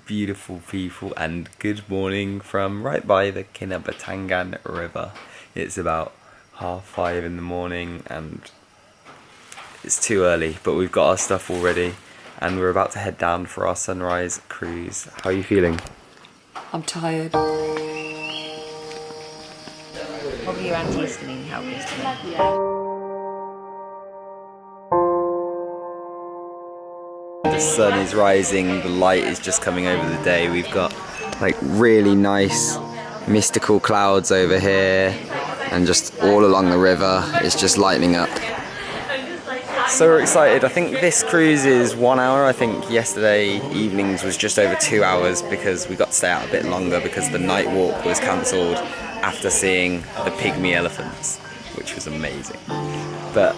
beautiful people, and good morning from right by the Kinabatangan River. It's about 5:30 in the morning and it's too early, but we've got our stuff all ready and we're about to head down for our sunrise cruise. How are you feeling? I'm tired. Probably your antihistamine helped yesterday. The sun is rising, the light is just coming over the day. We've got like really nice mystical clouds over here and just all along the river it's just lightening up. So we're excited. I think this cruise is 1 hour. I think yesterday evenings was just over 2 hours because we got to stay out a bit longer because the night walk was cancelled after seeing the pygmy elephants, which was amazing. But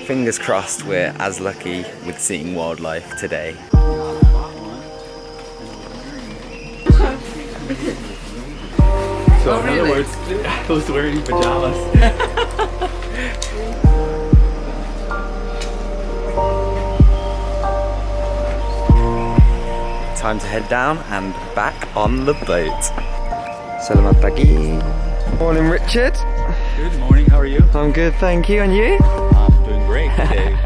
fingers crossed we're as lucky with seeing wildlife today. So in other words, I was wearing pajamas. Time to head down and back on the boat. Selamat pagi. Morning, Richard. Good morning, how are you? I'm good, thank you. And you? I'm doing great today.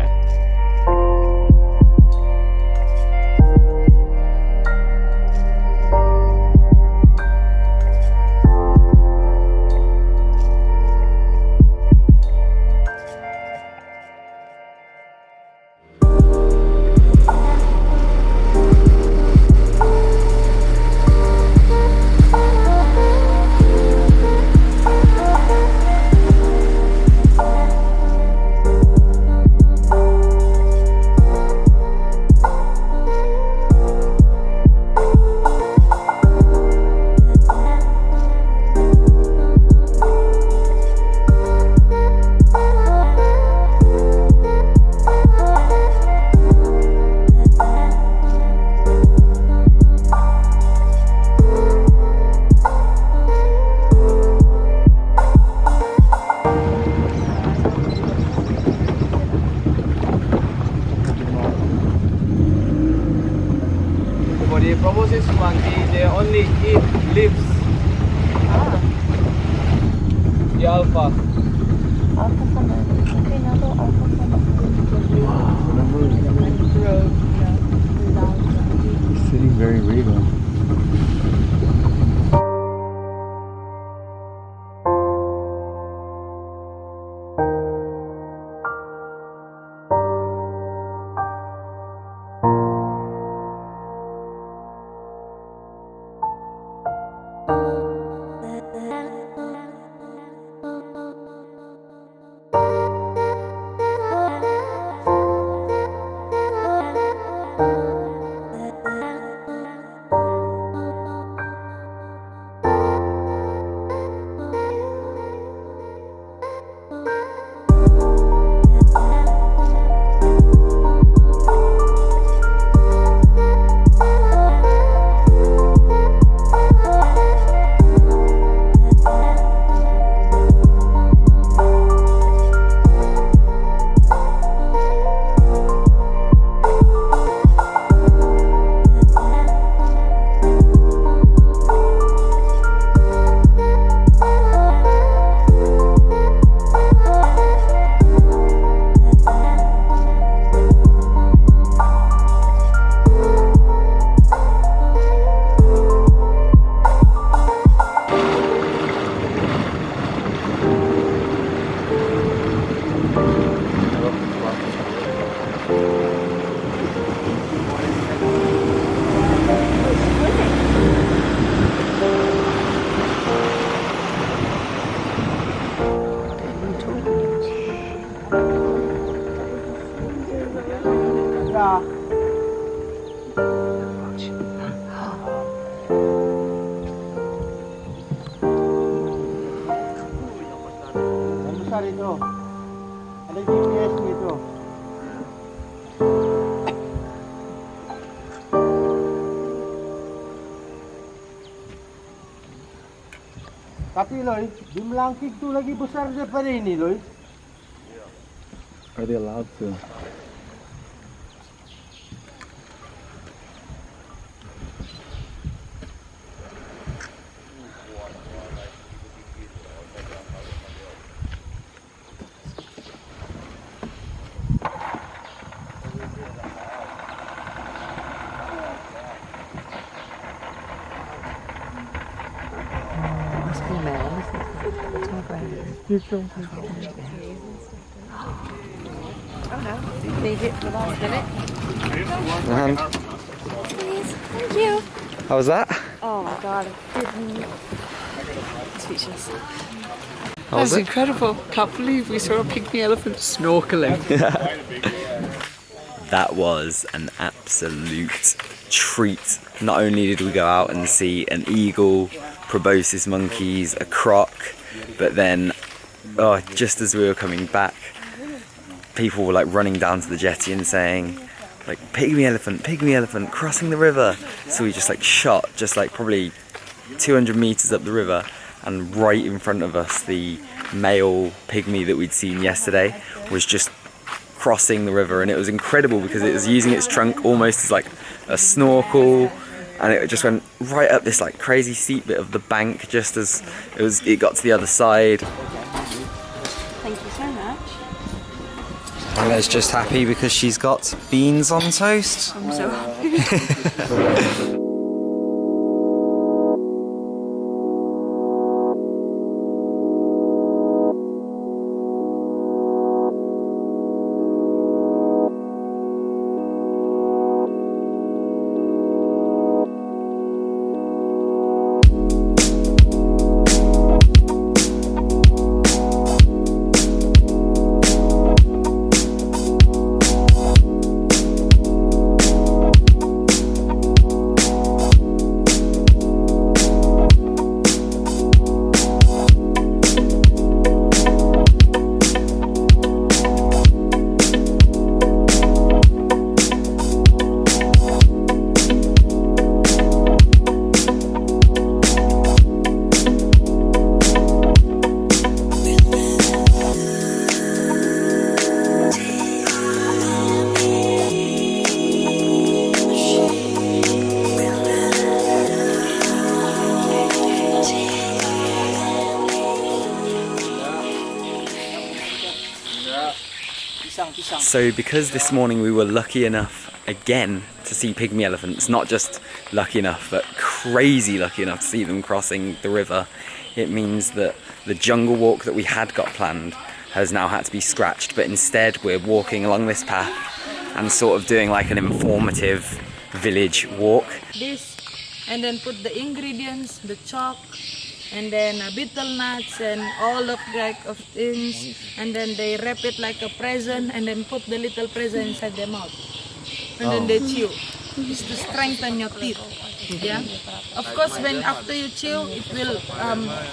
The proboscis monkey, they only eat leaves. The alpha. Sitting very regal. Ito. Ada GPS dito. Tapi Lloyd, jumlah itu lagi besar daripada ini Lloyd. Are they allowed to? females. Oh no, they hit the last minute. Please, thank you. How was that? Oh my god, speechless. How That was was it? incredible. Can't believe we saw a pygmy elephant snorkeling. That was an absolute treat. Not only did we go out and see an eagle, proboscis monkeys, a croc, but then, just as we were coming back, people were like running down to the jetty and saying, like, pygmy elephant, crossing the river. So we just like shot, just like probably 200 meters up the river, and right in front of us, the male pygmy that we'd seen yesterday was just crossing the river, and it was incredible because it was using its trunk almost as like a snorkel, and it just went right up this like crazy steep bit of the bank just as it got to the other side. Thank you so much. Ella's just happy because she's got beans on toast. I'm so happy. So because this morning we were lucky enough again to see pygmy elephants, not just lucky enough but crazy lucky enough to see them crossing the river, it means that the jungle walk that we had got planned has now had to be scratched, but instead we're walking along this path and sort of doing like an informative village walk. This, and then put the ingredients, the chalk, and then betel nuts and all of things, and then they wrap it like a present, and then put the little present inside their mouth, and then they chew. It's to strengthen your teeth. Yeah. Of course, when after you chew, it will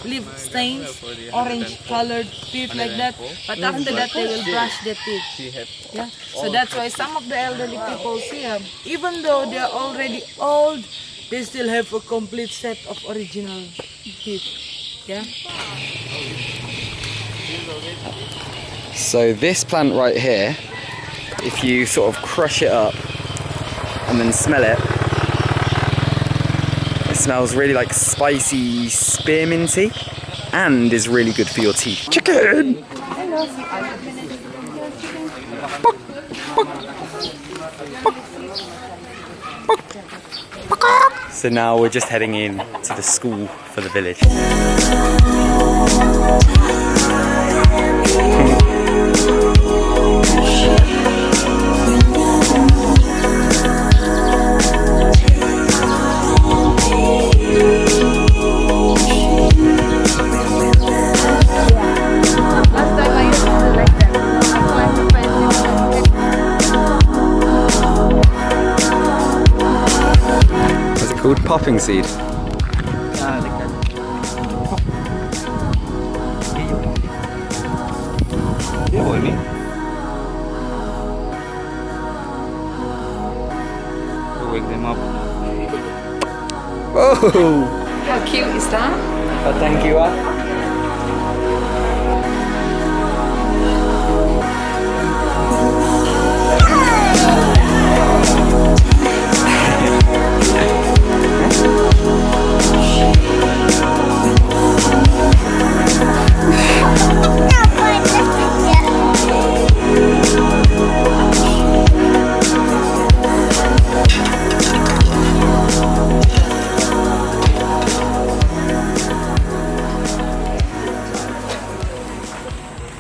leave stains, orange colored teeth like that. But after that, they will brush their teeth. Yeah. So that's why some of the elderly people here, even though they are already old, they still have a complete set of original teeth. Yeah. So this plant right here, if you sort of crush it up and then smell it, it smells really like spicy spearminty and is really good for your teeth. Chicken! So now we're just heading in to the school for the village. Called popping seed. Wake them up. Oh! How cute is that? Oh, thank you.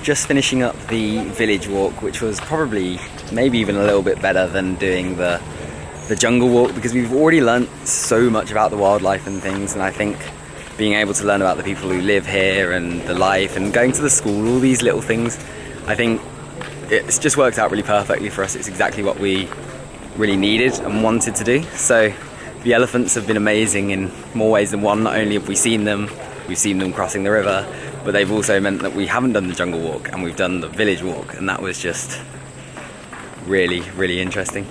just finishing up the village walk, which was probably maybe even a little bit better than doing the jungle walk, because we've already learnt so much about the wildlife and things, and I think being able to learn about the people who live here and the life and going to the school, all these little things, I think it's just worked out really perfectly for us. It's exactly what we really needed and wanted to do. So the elephants have been amazing in more ways than one. Not only have we seen them, we've seen them crossing the river, but they've also meant that we haven't done the jungle walk and we've done the village walk, and that was just really, really interesting.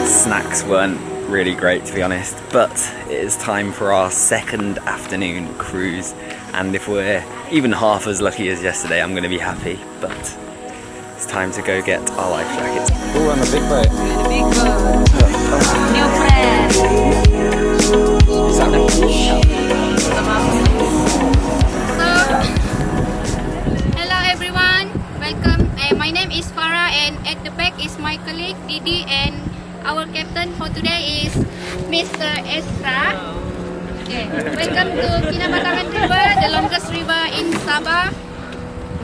Snacks weren't really great, to be honest, but it is time for our second afternoon cruise, and if we're even half as lucky as yesterday, I'm going to be happy. But it's time to go get our life jackets. We're on the big boat. The big boat. New friend. Hello everyone, welcome. My name is Farah, and at the back is my colleague Didi, and our captain for today is Mr. Ezra. Okay. Welcome to Kinabatangan River, the longest river in Sabah.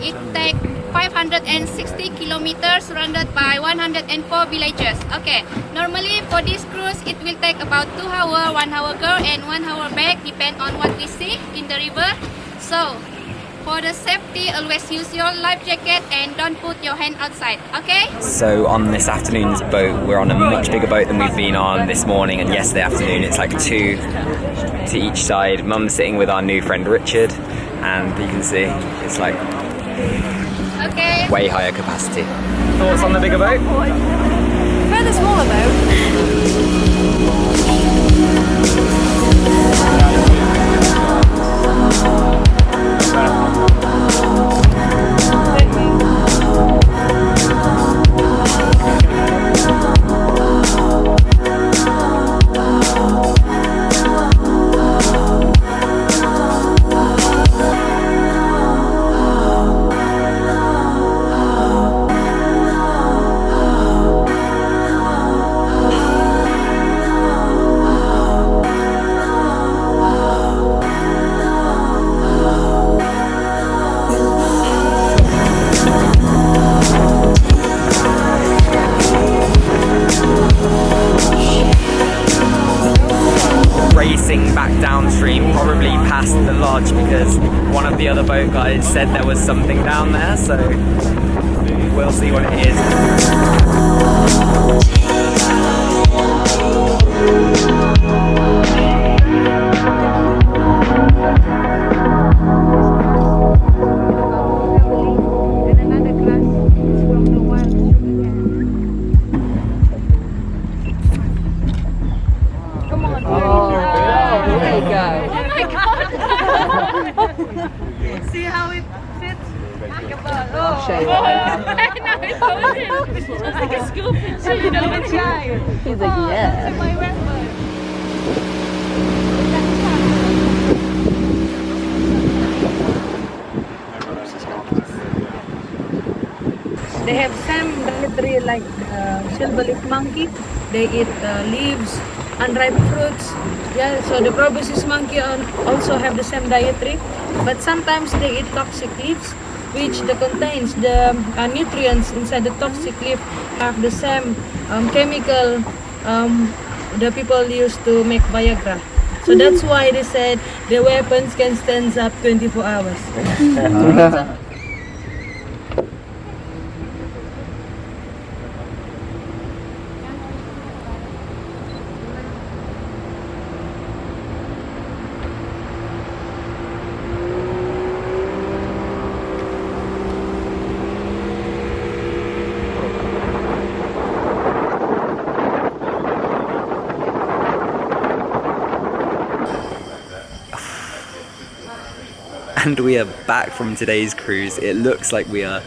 It takes 560 kilometers, surrounded by 104 villages. Okay, normally for this cruise it will take about 2 hours, 1 hour go and 1 hour back, depend on what we see in the river. So for the safety, always use your life jacket and don't put your hand outside, okay? So on this afternoon's boat, we're on a much bigger boat than we've been on this morning and yesterday afternoon. It's like 2 to each side. Mum's sitting with our new friend Richard, and you can see it's like way higher capacity. Thoughts on the bigger boat? For the smaller boat. Racing back downstream, probably past the lodge, because one of the other boat guys said there was something down there, so we'll see what it is. See how it fits? It's just like a school picture, you know, it's like, he's like, yeah. It's my rainbow. They have some dietary like silver leaf monkey. They eat leaves, unripe fruits. Yeah, so the proboscis monkey also have the same dietary, but sometimes they eat toxic leaves, which contains the nutrients inside the toxic leaf have the same chemical the people use to make Viagra. So that's why they said the weapons can stand up 24 hours. And we are back from today's cruise. It looks like we are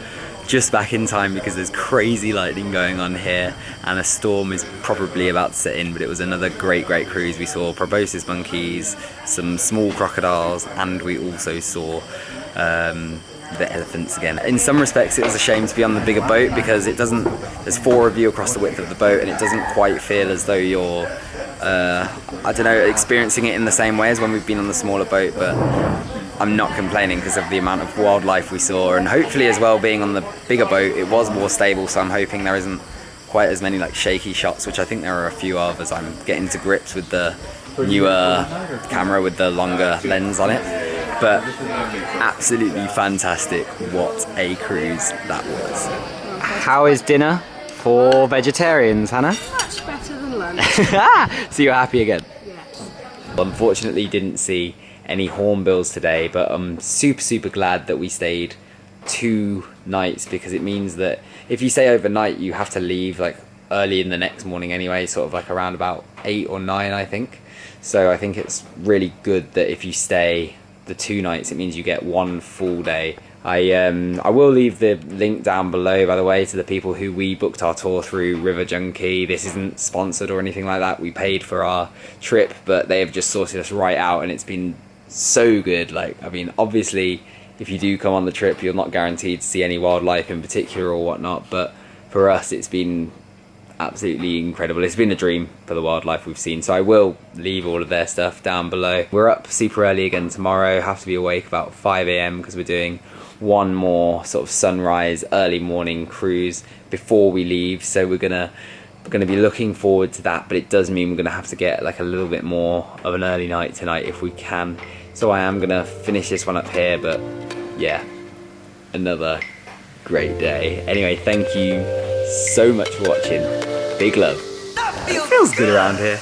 just back in time because there's crazy lightning going on here and a storm is probably about to set in, but it was another great cruise. We saw proboscis monkeys, some small crocodiles, and we also saw the elephants again. In some respects it was a shame to be on the bigger boat because it doesn't, there's 4 of you across the width of the boat and it doesn't quite feel as though you're I don't know, experiencing it in the same way as when we've been on the smaller boat, but I'm not complaining because of the amount of wildlife we saw, and hopefully as well, being on the bigger boat it was more stable, so I'm hoping there isn't quite as many like shaky shots, which I think there are a few of as I'm getting to grips with the newer camera with the longer lens on it. But absolutely fantastic. What a cruise that was. How is dinner for vegetarians, Hannah? Much better than lunch. So you're happy again? Yes. Unfortunately didn't see any hornbills today, but I'm super glad that we stayed 2 nights, because it means that if you stay overnight you have to leave like early in the next morning anyway, sort of like around about 8 or 9 I think. So I think it's really good that if you stay the 2 nights it means you get 1 full day. I will leave the link down below, by the way, to the people who we booked our tour through, River Junkie. This isn't sponsored or anything like that. We paid for our trip, but they have just sorted us right out and it's been so good. Like, I mean, obviously if you do come on the trip you're not guaranteed to see any wildlife in particular or whatnot, but for us it's been absolutely incredible. It's been a dream for the wildlife we've seen, so I will leave all of their stuff down below. We're up super early again tomorrow, have to be awake about 5 AM because we're doing one more sort of sunrise early morning cruise before we leave, so we're gonna be looking forward to that, but it does mean we're gonna have to get like a little bit more of an early night tonight if we can. So I am gonna finish this one up here, but yeah, another great day. Anyway, thank you so much for watching. Big love. It feels good around here.